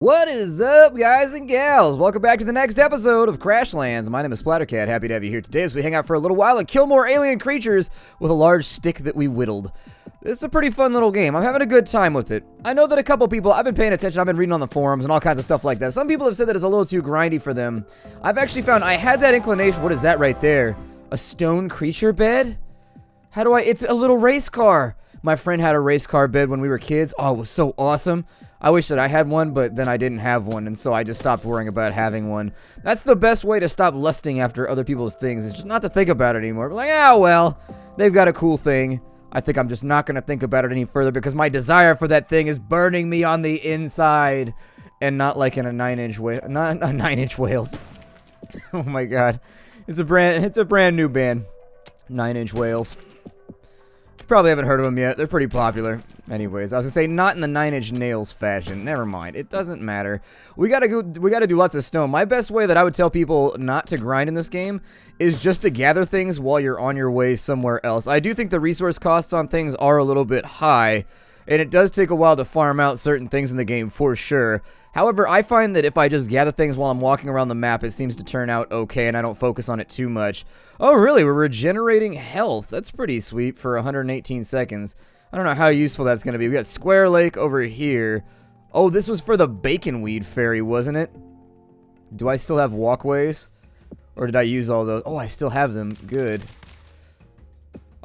What is up, guys and gals? Welcome back to the next episode of Crashlands. My name is Splattercat. Happy to have you here today as we hang out for a little while and kill more alien creatures with a large stick that we whittled. This is a pretty fun little game. I'm having a good time with it. I know that a couple people, I've been paying attention, I've been reading on the forums and all kinds of stuff like that. Some people have said that it's a little too grindy for them. I've actually found I had that inclination. What is that right there? A stone creature bed? How do I? It's a little race car. My friend had a race car bed when we were kids. Oh, it was so awesome. I wish that I had one, but then I didn't have one, and so I just stopped worrying about having one. That's the best way to stop lusting after other people's things, is just not to think about it anymore. But like, oh, well, they've got a cool thing. I think I'm just not going to think about it any further because my desire for that thing is burning me on the inside, and not like in a 9-inch whale, not a 9-inch whales. Oh my god. It's a brand new band. 9-inch whales. Probably haven't heard of them yet. They're pretty popular. Anyways, I was gonna say not in the 9-inch nails fashion. Never mind. It doesn't matter. We gotta do lots of stone. My best way that I would tell people not to grind in this game is just to gather things while you're on your way somewhere else. I do think the resource costs on things are a little bit high, and it does take a while to farm out certain things in the game for sure. However, I find that if I just gather things while I'm walking around the map, it seems to turn out okay, and I don't focus on it too much. Oh, really? We're regenerating health. That's pretty sweet for 118 seconds. I don't know how useful that's going to be. We got Square Lake over here. Oh, this was for the Baconweed Fairy, wasn't it? Do I still have walkways? Or did I use all those? Oh, I still have them. Good.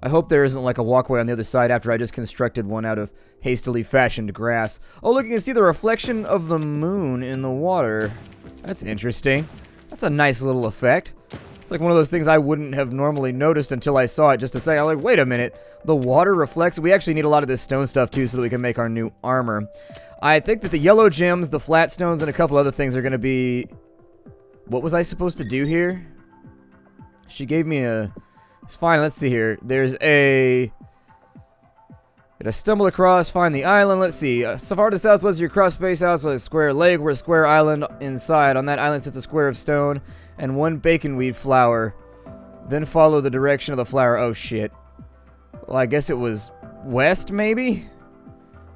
I hope there isn't like a walkway on the other side after I just constructed one out of hastily fashioned grass. Oh, look, you can see the reflection of the moon in the water. That's interesting. That's a nice little effect. It's like one of those things I wouldn't have normally noticed until I saw it just to say, I'm like, wait a minute, the water reflects? We actually need a lot of this stone stuff too so that we can make our new armor. I think that the yellow gems, the flat stones, and a couple other things are going to be... What was I supposed to do here? She gave me a... It's fine, let's see here. There's a... Gotta stumble across, find the island, let's see. So far to the southwest of your cross space out, so a square lake, we're a square island inside. On that island sits a square of stone and one baconweed flower. Then follow the direction of the flower. Oh shit. Well, I guess it was west, maybe?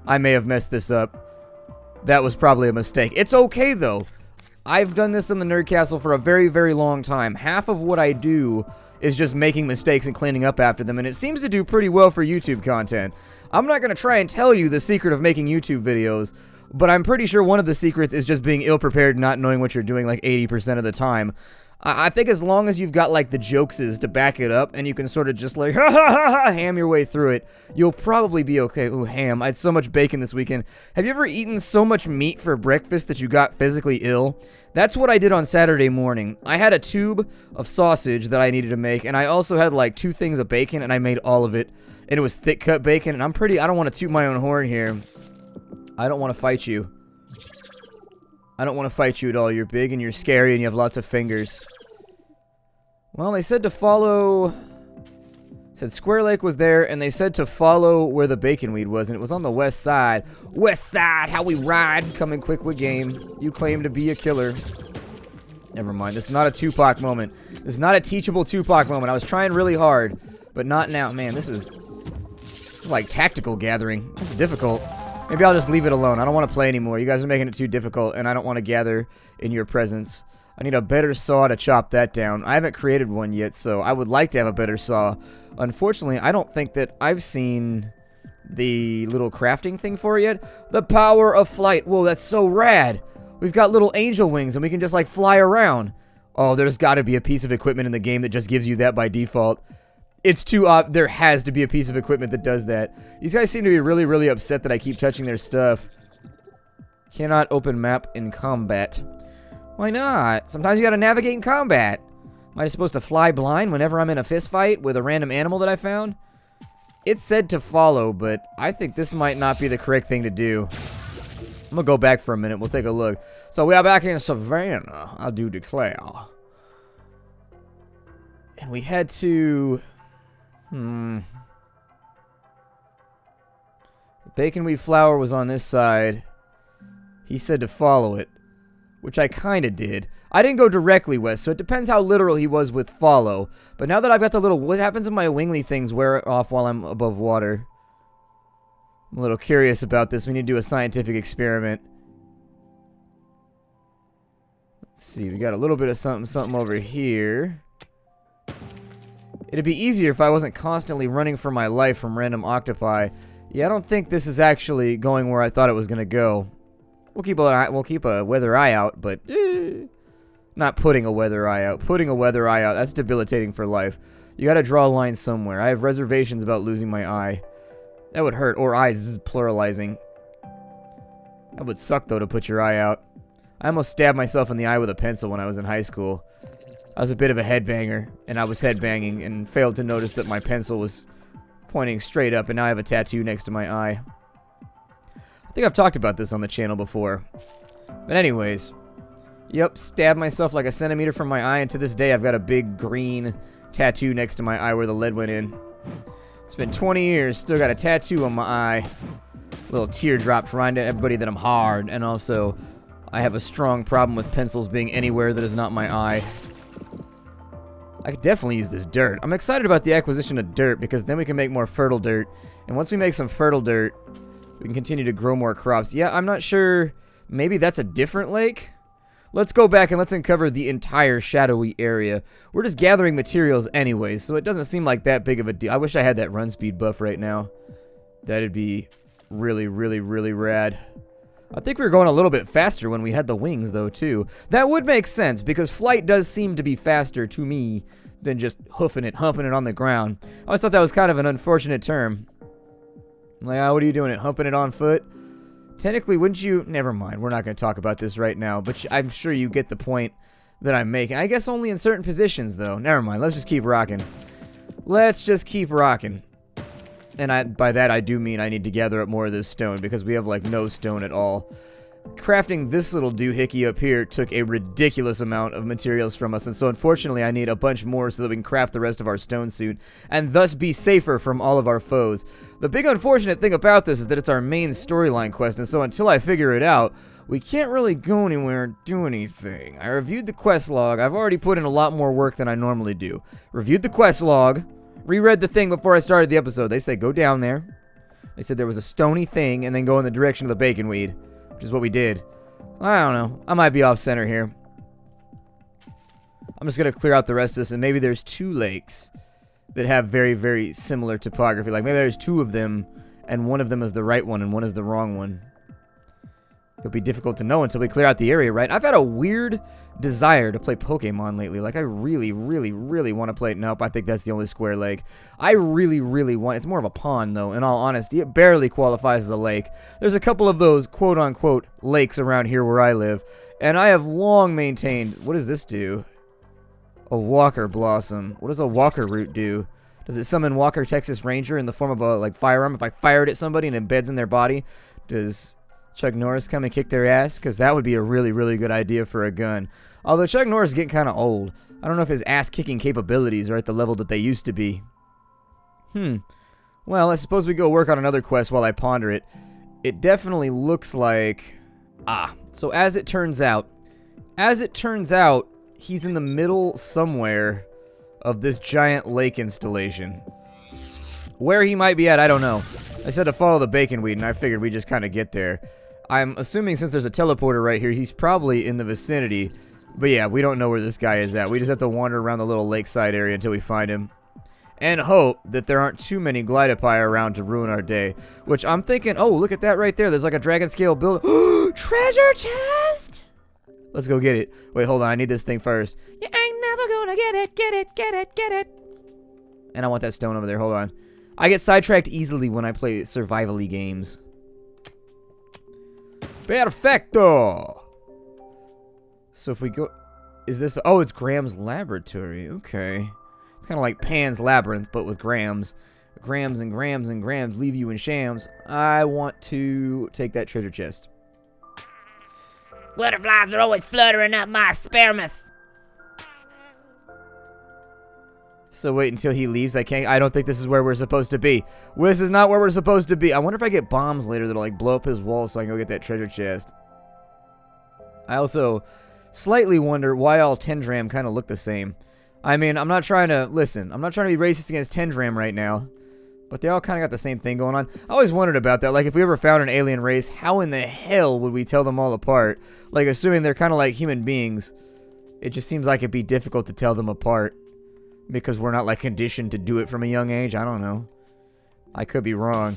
I may have messed this up. That was probably a mistake. It's okay, though. I've done this in the Nerd Castle for a very, very long time. Half of what I do is just making mistakes and cleaning up after them, and it seems to do pretty well for YouTube content. I'm not going to try and tell you the secret of making YouTube videos, but I'm pretty sure one of the secrets is just being ill-prepared, not knowing what you're doing like 80% of the time. I think as long as you've got like the jokeses to back it up, and you can sort of just like ham your way through it, you'll probably be okay. Ooh, ham. I had so much bacon this weekend. Have you ever eaten so much meat for breakfast that you got physically ill? That's what I did on Saturday morning. I had a tube of sausage that I needed to make, and I also had like 2 things of bacon, and I made all of it. And it was thick cut bacon, and I don't want to toot my own horn here. I don't want to fight you. I don't want to fight you at all. You're big and you're scary and you have lots of fingers. Well, they said to follow... Said Square Lake was there, and they said to follow where the baconweed was, and it was on the west side. West side, how we ride. Coming quick with game. You claim to be a killer. Never mind. This is not a Tupac moment. This is not a teachable Tupac moment. I was trying really hard, but not now. Man, this is like tactical gathering. This is difficult. Maybe I'll just leave it alone. I don't want to play anymore. You guys are making it too difficult, and I don't want to gather in your presence. I need a better saw to chop that down. I haven't created one yet, so I would like to have a better saw. Unfortunately, I don't think that I've seen the little crafting thing for it yet. The power of flight. Whoa, that's so rad. We've got little angel wings, and we can just, like, fly around. Oh, there's got to be a piece of equipment in the game that just gives you that by default. It's too there has to be a piece of equipment that does that. These guys seem to be really, really upset that I keep touching their stuff. Cannot open map in combat. Why not? Sometimes you gotta navigate in combat. Am I supposed to fly blind whenever I'm in a fist fight with a random animal that I found? It's said to follow, but I think this might not be the correct thing to do. I'm gonna go back for a minute. We'll take a look. So we are back in Savannah, I do declare. And we had to... The baconweed flower was on this side. He said to follow it, which I kind of did. I didn't go directly west, so it depends how literal he was with follow. But now that I've got the little... What happens if my wingly things wear off while I'm above water? I'm a little curious about this. We need to do a scientific experiment. Let's see, we got a little bit of something over here. It'd be easier if I wasn't constantly running for my life from random octopi. Yeah, I don't think this is actually going where I thought it was gonna go. We'll keep a weather eye out, but not putting a weather eye out. Putting a weather eye out, that's debilitating for life. You gotta draw a line somewhere. I have reservations about losing my eye. That would hurt. Or eyes, pluralizing. That would suck, though, to put your eye out. I almost stabbed myself in the eye with a pencil when I was in high school. I was a bit of a headbanger, and I was headbanging and failed to notice that my pencil was pointing straight up, and now I have a tattoo next to my eye. I think I've talked about this on the channel before. But anyways, yep, stabbed myself like a centimeter from my eye, and to this day I've got a big green tattoo next to my eye where the lead went in. It's been 20 years, still got a tattoo on my eye. Little teardrop to remind everybody that I'm hard, and also I have a strong problem with pencils being anywhere that is not my eye. I could definitely use this dirt. I'm excited about the acquisition of dirt because then we can make more fertile dirt. And once we make some fertile dirt, we can continue to grow more crops. Yeah, I'm not sure. Maybe that's a different lake? Let's go back and let's uncover the entire shadowy area. We're just gathering materials anyway, so it doesn't seem like that big of a deal. I wish I had that run speed buff right now. That'd be really, really, really rad. I think we were going a little bit faster when we had the wings, though, too. That would make sense, because flight does seem to be faster to me than just humping it on the ground. I always thought that was kind of an unfortunate term. Like, what are you doing, humping it on foot? Technically, wouldn't you... Never mind, we're not going to talk about this right now, but I'm sure you get the point that I'm making. I guess only in certain positions, though. Never mind, let's just keep rocking. Let's just keep rocking. And by that, I do mean I need to gather up more of this stone, because we have, like, no stone at all. Crafting this little doohickey up here took a ridiculous amount of materials from us, and so unfortunately I need a bunch more so that we can craft the rest of our stone suit, and thus be safer from all of our foes. The big unfortunate thing about this is that it's our main storyline quest, and so until I figure it out, we can't really go anywhere and do anything. I reviewed the quest log. I've already put in a lot more work than I normally do. Reviewed the quest log. Reread the thing before I started the episode. They say go down there. They said there was a stony thing and then go in the direction of the bacon weed, which is what we did. I don't know. I might be off center here. I'm just going to clear out the rest of this, and maybe there's two lakes that have very, very similar topography. Like maybe there's two of them, and one of them is the right one and one is the wrong one. It'll be difficult to know until we clear out the area, right? I've had a weird desire to play Pokemon lately. Like, I really, really, really want to play... Nope, I think that's the only square lake. I really, really want... It's more of a pond, though, in all honesty. It barely qualifies as a lake. There's a couple of those quote-unquote lakes around here where I live, and I have long maintained... What does this do? A Walker Blossom. What does a Walker Root do? Does it summon Walker Texas Ranger in the form of a, like, firearm? If I fire it at somebody and it embeds in their body, does... Chuck Norris come and kick their ass? Because that would be a really, really good idea for a gun. Although Chuck Norris is getting kind of old. I don't know if his ass-kicking capabilities are at the level that they used to be. Well, I suppose we go work on another quest while I ponder it. It definitely looks like... So as it turns out, he's in the middle somewhere of this giant lake installation. Where he might be at, I don't know. I said to follow the bacon weed, and I figured we'd just kind of get there. I'm assuming since there's a teleporter right here, he's probably in the vicinity. But yeah, we don't know where this guy is at. We just have to wander around the little lakeside area until we find him. And hope that there aren't too many Glidopie around to ruin our day. Which I'm thinking, oh, look at that right there. There's like a dragon scale building. Treasure chest! Let's go get it. Wait, hold on. I need this thing first. You ain't never gonna get it, get it, get it, get it. And I want that stone over there. Hold on. I get sidetracked easily when I play survival-y games. Perfecto! So if we go... Is this... Oh, it's Graham's laboratory. Okay. It's kind of like Pan's Labyrinth, but with grams. Grams and grams and grams leave you in shams. I want to take that treasure chest. Butterflies are always fluttering up my spermith. So wait until he leaves. I don't think this is where we're supposed to be. This is not where we're supposed to be. I wonder if I get bombs later that'll like blow up his wall so I can go get that treasure chest. I also slightly wonder why all Tendram kind of look the same. I mean, I'm not trying to... Listen, I'm not trying to be racist against Tendram right now. But they all kind of got the same thing going on. I always wondered about that. Like, if we ever found an alien race, how in the hell would we tell them all apart? Like, assuming they're kind of like human beings. It just seems like it'd be difficult to tell them apart. Because we're not, like, conditioned to do it from a young age. I don't know. I could be wrong.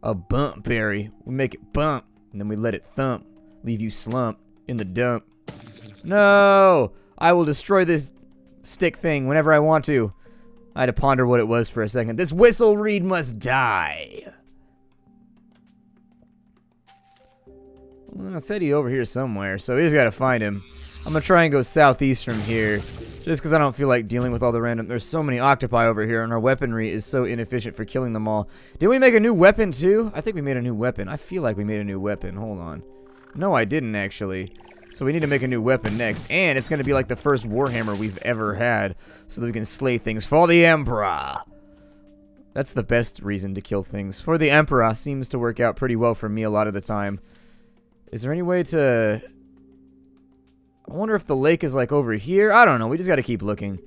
A bump berry. We make it bump, and then we let it thump. Leave you slump in the dump. No! I will destroy this stick thing whenever I want to. I had to ponder what it was for a second. This whistle reed must die. Well, I said he over here somewhere, so we just gotta find him. I'm gonna try and go southeast from here, just because I don't feel like dealing with all the random... There's so many octopi over here, and our weaponry is so inefficient for killing them all. Did we make a new weapon, too? I think we made a new weapon. I feel like we made a new weapon. Hold on. No, I didn't, actually. So we need to make a new weapon next, and it's gonna be like the first Warhammer we've ever had, so that we can slay things for the Emperor. That's the best reason to kill things. For the Emperor seems to work out pretty well for me a lot of the time. Is there any way to... I wonder if the lake is like over here. I don't know. We just got to keep looking.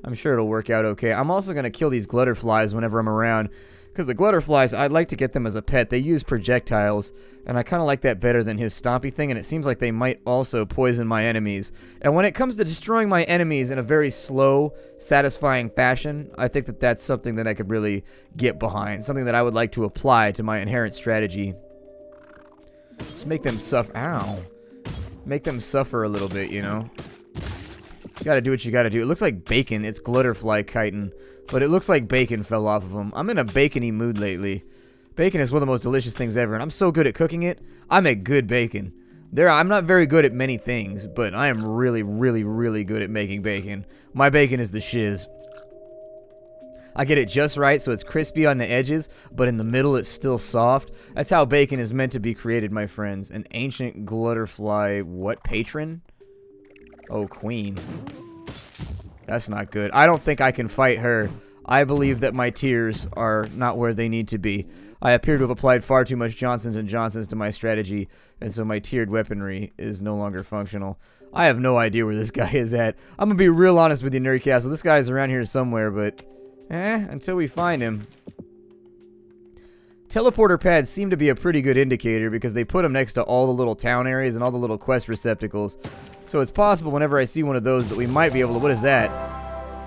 I'm sure it'll work out okay. I'm also going to kill these glutterflies whenever I'm around. Because the glutterflies, I'd like to get them as a pet. They use projectiles. And I kind of like that better than his stompy thing. And it seems like they might also poison my enemies. And when it comes to destroying my enemies in a very slow, satisfying fashion, I think that that's something that I could really get behind. Something that I would like to apply to my inherent strategy. Just make them suffer. Ow. Make them suffer a little bit, you know? You gotta do what you gotta do. It looks like bacon. It's glutterfly chitin. But it looks like bacon fell off of them. I'm in a bacony mood lately. Bacon is one of the most delicious things ever, and I'm so good at cooking it. I make good bacon. I'm not very good at many things, but I am really, really, really good at making bacon. My bacon is the shiz. I get it just right so it's crispy on the edges, but in the middle it's still soft. That's how bacon is meant to be created, my friends. An ancient glutterfly, what, patron? Oh, queen. That's not good. I don't think I can fight her. I believe that my tiers are not where they need to be. I appear to have applied far too much Johnsons & Johnsons to my strategy, and so my tiered weaponry is no longer functional. I have no idea where this guy is at. I'm gonna be real honest with you, Nerdcastle. This guy's around here somewhere, but... until we find him. Teleporter pads seem to be a pretty good indicator because they put them next to all the little town areas and all the little quest receptacles. So it's possible whenever I see one of those that we might be able to... What is that?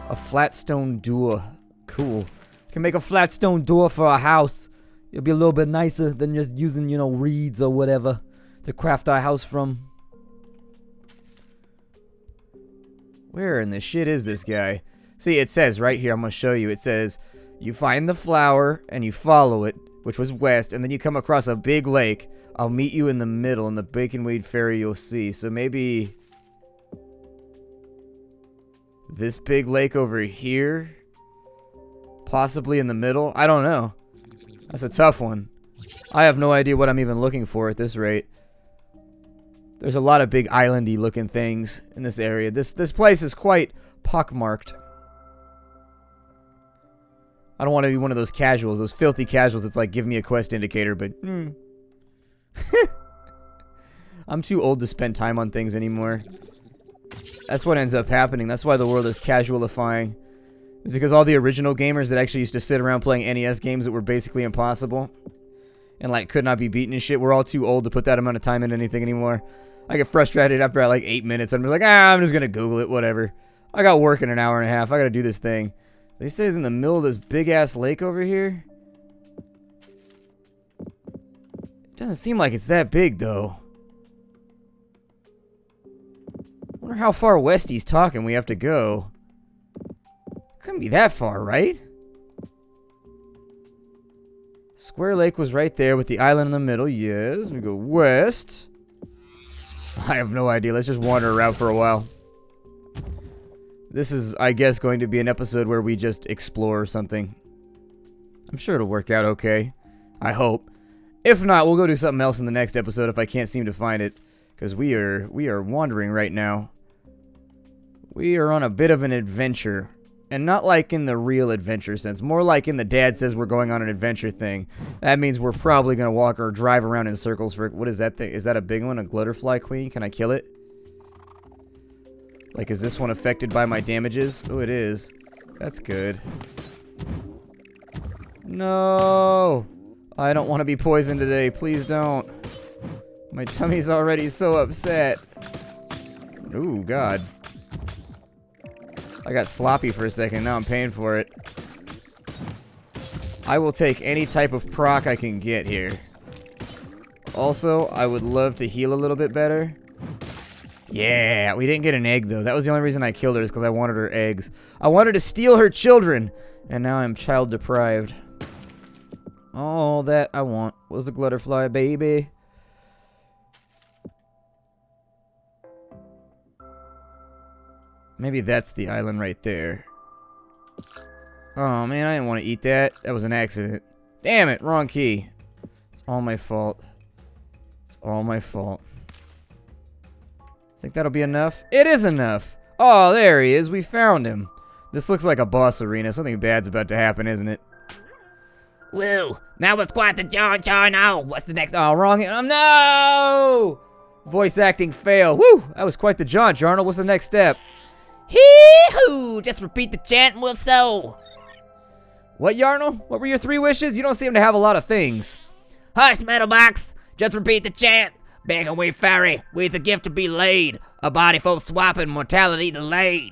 A flat stone door. Cool. Can make a flat stone door for a house. It'll be a little bit nicer than just using, you know, reeds or whatever to craft our house from. Where in the shit is this guy? See, it says right here, I'm going to show you. It says, you find the flower and you follow it, which was west, and then you come across a big lake. I'll meet you in the middle, and the baconweed ferry you'll see. So maybe this big lake over here? Possibly in the middle? I don't know. That's a tough one. I have no idea what I'm even looking for at this rate. There's a lot of big islandy looking things in this area. This place is quite pockmarked. I don't want to be one of those casuals, those filthy casuals that's like, give me a quest indicator, but... I'm too old to spend time on things anymore. That's what ends up happening. That's why the world is casualifying. It's because all the original gamers that actually used to sit around playing NES games that were basically impossible and like could not be beaten and shit, we're all too old to put that amount of time into anything anymore. I get frustrated after like 8 minutes. I'm just like, I'm just gonna Google it, whatever. I got work in an hour and a half. I gotta do this thing. They say it's in the middle of this big-ass lake over here. It doesn't seem like it's that big, though. I wonder how far west he's talking we have to go. Couldn't be that far, right? Square Lake was right there with the island in the middle. Yes, we go west. I have no idea. Let's just wander around for a while. This is, I guess, going to be an episode where we just explore or something. I'm sure it'll work out okay. I hope. If not, we'll go do something else in the next episode if I can't seem to find it. Because we are wandering right now. We are on a bit of an adventure. And not like in the real adventure sense. More like in the dad says we're going on an adventure thing. That means we're probably going to walk or drive around in circles for... What is that thing? Is that a big one? A glutterfly queen? Can I kill it? Like, is this one affected by my damages? Oh, it is. That's good. No! I don't want to be poisoned today. Please don't. My tummy's already so upset. Ooh, God. I got sloppy for a second. Now I'm paying for it. I will take any type of proc I can get here. Also, I would love to heal a little bit better. Yeah, we didn't get an egg, though. That was the only reason I killed her, is because I wanted her eggs. I wanted to steal her children, and now I'm child deprived. All that I want was a glutterfly, baby. Maybe that's the island right there. Oh, man, I didn't want to eat that. That was an accident. Damn it, wrong key. It's all my fault. It's all my fault. Think that'll be enough? It is enough! Oh, there he is. We found him. This looks like a boss arena. Something bad's about to happen, isn't it? Woo, that was quite the John. What's the next? Oh, wrong. No! Voice acting fail. Woo! That was quite the jaunt, Jarnal. What's the next step? Hee-hoo! Just repeat the chant and we'll sow. What, Yarnal? What were your 3 wishes? You don't seem to have a lot of things. Hush, Metalbox. Just repeat the chant. Begging we fairy, with the gift to be laid. A body full swapping, mortality delayed.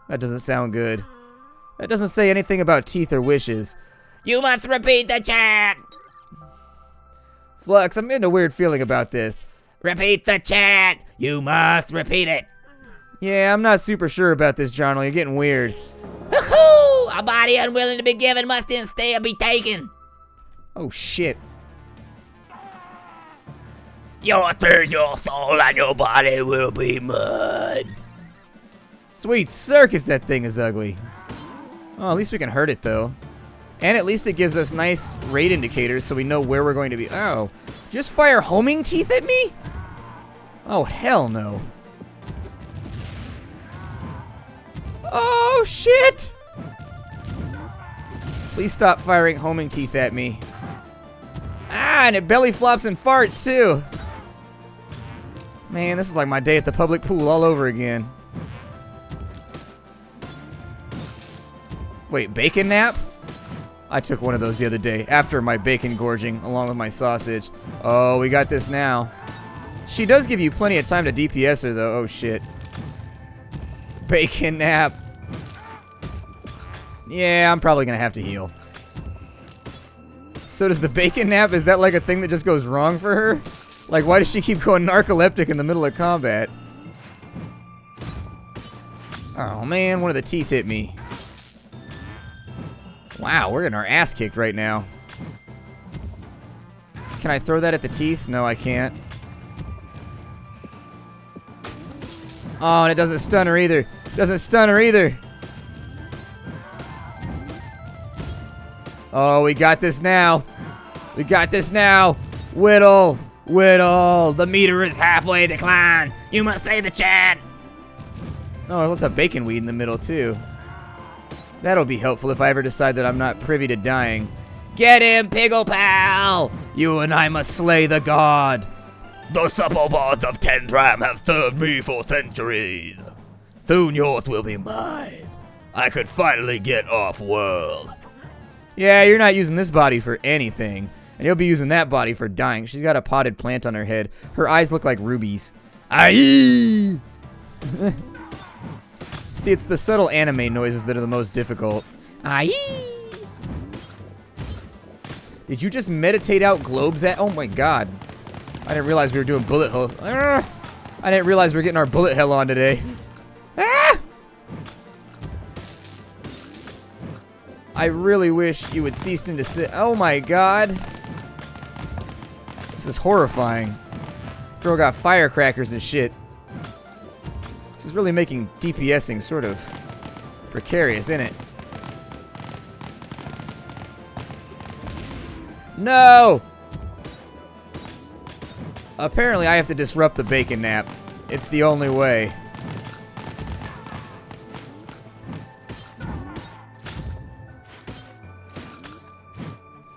That doesn't sound good. That doesn't say anything about teeth or wishes. You must repeat the chant. Flux, I'm getting a weird feeling about this. Repeat the chant. You must repeat it. Yeah, I'm not super sure about this, Jarnal. You're getting weird. Woohoo! A body unwilling to be given must instead be taken. Oh, shit. Your spirit, your soul, and your body will be mud. Sweet circus, that thing is ugly. Oh, at least we can hurt it, though. And at least it gives us nice rate indicators so we know where we're going to be. Oh, just fire homing teeth at me? Oh, hell no. Oh, shit! Please stop firing homing teeth at me. Ah, and it belly flops and farts, too. Man, this is like my day at the public pool all over again. Wait, bacon nap? I took one of those the other day after my bacon gorging along with my sausage. Oh, we got this now. She does give you plenty of time to DPS her, though. Oh, shit. Bacon nap. Yeah, I'm probably going to have to heal. So does the bacon nap, is that like a thing that just goes wrong for her? Like, why does she keep going narcoleptic in the middle of combat? Oh, man, one of the teeth hit me. Wow, we're getting our ass kicked right now. Can I throw that at the teeth? No, I can't. Oh, and it doesn't stun her either. Doesn't stun her either. Oh, we got this now. We got this now. Whittle. Whittle. The meter is halfway declined. You must say the chant. Oh, there's lots of bacon weed in the middle, too. That'll be helpful if I ever decide that I'm not privy to dying. Get him, Piggle Pal. You and I must slay the god. The supple bonds of Tendram have served me for centuries. Soon yours will be mine. I could finally get off-world. Yeah, you're not using this body for anything. And you'll be using that body for dying. She's got a potted plant on her head. Her eyes look like rubies. Aye! See, it's the subtle anime noises that are the most difficult. Aye! Did you just meditate out globes at? Oh my god. I didn't realize we were doing bullet hell. I didn't realize we were getting our bullet hell on today. Ah! I really wish you would cease to desist. Oh my god. This is horrifying. Girl got firecrackers and shit. This is really making DPSing sort of precarious, isn't it? No! Apparently I have to disrupt the bacon nap. It's the only way.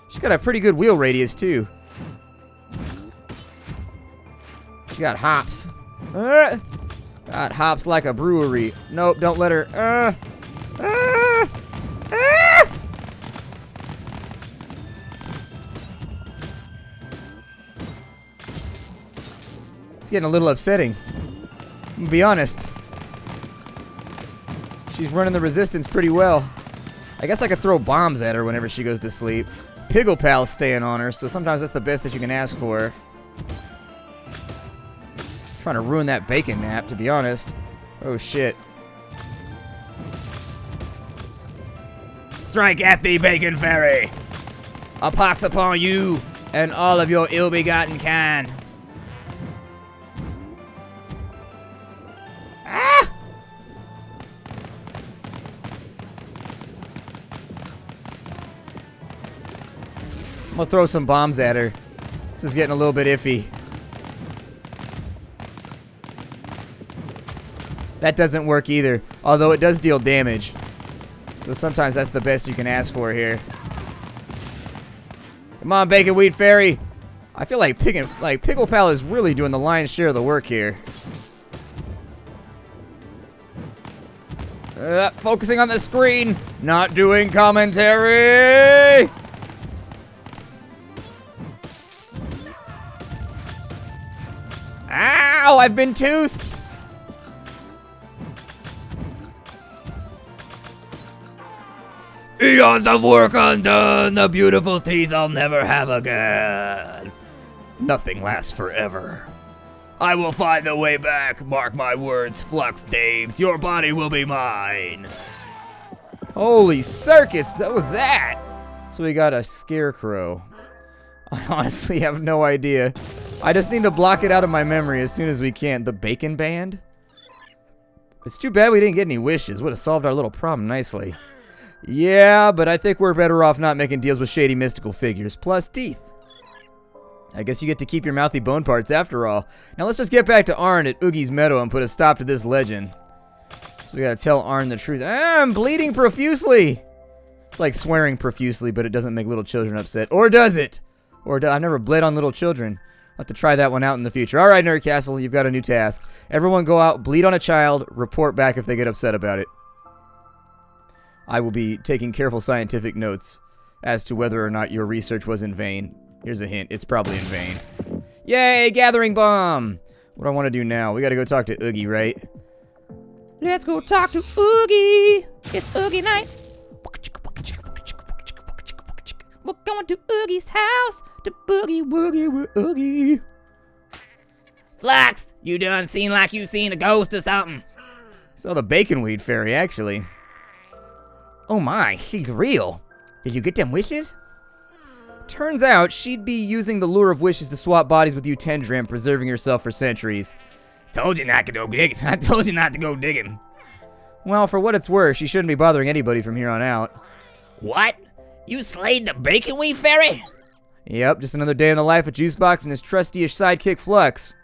She's got a pretty good wheel radius, too. She got hops. Got hops like a brewery. Nope, don't let her. It's getting a little upsetting. I'm gonna be honest. She's running the resistance pretty well. I guess I could throw bombs at her whenever she goes to sleep. Piggle Pal's staying on her, so sometimes that's the best that you can ask for. Trying to ruin that bacon nap, to be honest. Oh, shit. Strike at thee, Bacon Fairy! A pox upon you and all of your ill-begotten kind. Ah! I'm gonna throw some bombs at her. This is getting a little bit iffy. That doesn't work either, although it does deal damage. So sometimes that's the best you can ask for here. Come on, Bacon Wheat Fairy. I feel like Piggle Pal is really doing the lion's share of the work here. Focusing on the screen, not doing commentary. Ow, I've been toothed. Eons of work undone, the beautiful teeth I'll never have again. Nothing lasts forever. I will find the way back, mark my words, Flux Dames, your body will be mine. Holy circus, that was that! So we got a scarecrow. I honestly have no idea. I just need to block it out of my memory as soon as we can. The Bacon Band? It's too bad we didn't get any wishes. Would have solved our little problem nicely. Yeah, but I think we're better off not making deals with shady mystical figures. Plus teeth. I guess you get to keep your mouthy bone parts after all. Now let's just get back to Arn at Oogie's Meadow and put a stop to this legend. So we gotta tell Arn the truth. I'm bleeding profusely! It's like swearing profusely, but it doesn't make little children upset. Or does it? I've never bled on little children. I'll have to try that one out in the future. Alright, Nerd Castle, you've got a new task. Everyone go out, bleed on a child, report back if they get upset about it. I will be taking careful scientific notes as to whether or not your research was in vain. Here's a hint. It's probably in vain. Yay, gathering bomb! What do I want to do now? We gotta go talk to Oogie, right? Let's go talk to Oogie! It's Oogie night! We're going to Oogie's house to boogie woogie with Oogie. Flux, you done seem like you seen a ghost or something. Saw the Bacon Weed Fairy, actually. Oh my, she's real. Did you get them wishes? Turns out she'd be using the lure of wishes to swap bodies with you, Tendram, preserving herself for centuries. Told you not to go digging. I told you not to go digging. Well, for what it's worth, she shouldn't be bothering anybody from here on out. What? You slayed the Bacon Weed Fairy? Yep, just another day in the life of Juicebox and his trustyish sidekick Flux.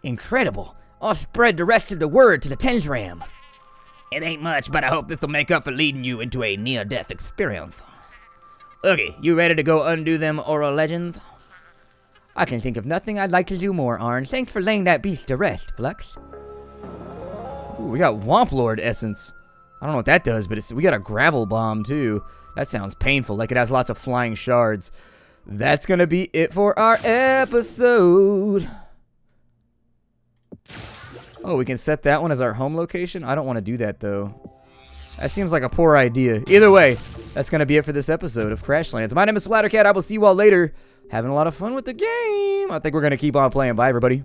Incredible. I'll spread the rest of the word to the Tensram. It ain't much, but I hope this will make up for leading you into a near-death experience. Oogie, you ready to go undo them oral legends? I can think of nothing I'd like to do more, Arn. Thanks for laying that beast to rest, Flux. Ooh, we got Womp Lord essence. I don't know what that does, but we got a gravel bomb, too. That sounds painful, like it has lots of flying shards. That's gonna be it for our episode. Oh, we can set that one as our home location? I don't want to do that, though. That seems like a poor idea. Either way, that's going to be it for this episode of Crashlands. My name is Splattercat. I will see you all later. Having a lot of fun with the game. I think we're going to keep on playing. Bye, everybody.